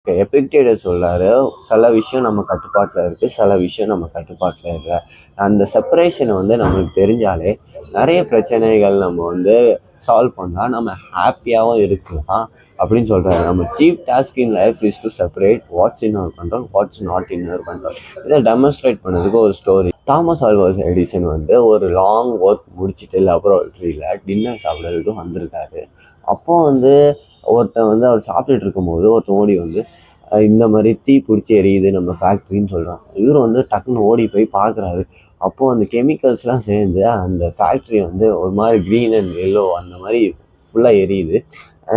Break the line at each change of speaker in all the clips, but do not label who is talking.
எபிக்டேட்டர் சொல்றாரு, சில விஷயம் நம்ம கட்டுப்பாட்டில் இருக்குது, சில விஷயம் நம்ம கட்டுப்பாட்டில் இல்லை. அந்த செப்பரேஷன் வந்து நம்மளுக்கு தெரிஞ்சாலே நிறைய பிரச்சனைகள் நம்ம வந்து சால்வ் பண்ணலாம், நம்ம ஹாப்பியாகவும் இருக்கலாம் அப்படின்னு சொல்கிறாரு. நம்ம chief task in life is to separate what's in our control, what's not in our control. இதை டெமான்ஸ்ட்ரேட் பண்ணதுக்கு ஒரு ஸ்டோரி. தாமஸ் ஆல்வா எடிசன் வந்து ஒரு லாங் ஒர்க் முடிச்சுட்டு லெபரட்டரியில் டின்னர் சாப்பிட்றதுக்கு வந்திருக்காரு. அப்போ வந்து ஒருத்தன் வந்து அவர் சாப்பிட்டுட்டு இருக்கும்போது ஒருத்தன் ஓடி வந்து இந்த மாதிரி தீ பிடிச்சி எரியுது நம்ம ஃபேக்ட்ரின்னு சொல்கிறான். இவர் வந்து டக்குன்னு ஓடி போய் பார்க்குறாரு. அப்போது அந்த கெமிக்கல்ஸ்லாம் சேர்ந்து அந்த ஃபேக்ட்ரி வந்து ஒரு மாதிரி க்ரீன் அண்ட் எல்லோ அந்த மாதிரி ஃபுல்லாக எரியுது.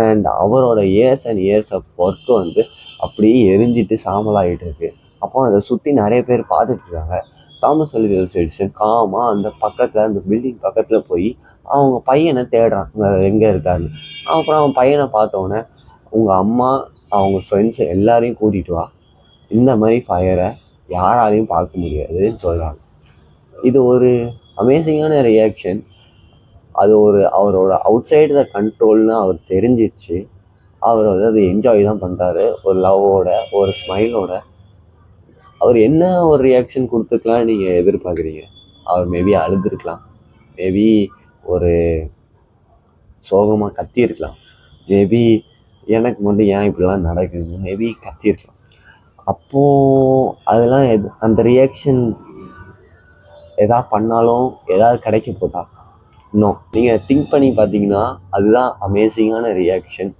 அண்ட் அவரோட years and years of work வந்து அப்படியே எரிஞ்சிட்டு சாம்பலாகிட்டு இருக்கு. அப்போ அதை சுற்றி நிறைய பேர் பார்த்துட்டு இருக்காங்க. தாமஸ் ஆல்வா எடிசன் காமாக அந்த பக்கத்தில் அந்த பில்டிங் பக்கத்தில் போய் அவங்க பையனை தேடுறான், எங்கே இருக்காருன்னு. அப்புறம் அவன் பையனை பார்த்தோன்னே, உங்கள் அம்மா அவங்க ஃப்ரெண்ட்ஸு எல்லாரையும் கூட்டிகிட்டு வா, இந்த மாதிரி ஃபயரை யாராலையும் பார்க்க முடியாதுன்னு சொல்கிறாங்க. இது ஒரு அமேசிங்கான ரியாக்ஷன். அது ஒரு அவரோட அவுட் சைடு த கண்ட்ரோல்னு அவர் தெரிஞ்சிச்சு. அவர் வந்து அதை என்ஜாய் தான் பண்ணுறாரு, ஒரு லவ்வோட, ஒரு ஸ்மைலோட. அவர் என்ன ஒரு ரியாக்ஷன் கொடுத்துருக்கலாம் நீங்கள் எதிர்பார்க்குறீங்க? அவர் மேபி அழுதுருக்கலாம், மேபி ஒரு சோகமாக கத்தியிருக்கலாம், மேபி எனக்கு மட்டும் ஏன் இப்படிலாம் நடக்குது மேபி கத்தியிருக்கலாம். அப்போது அதெல்லாம் அந்த ரியாக்ஷன் எதாவது பண்ணாலும் எதாவது கிடைக்க போதா? இன்னும் நீங்கள் திங்க் பண்ணி பார்த்தீங்கன்னா அதுதான் அமேசிங்கான ரியாக்ஷன்.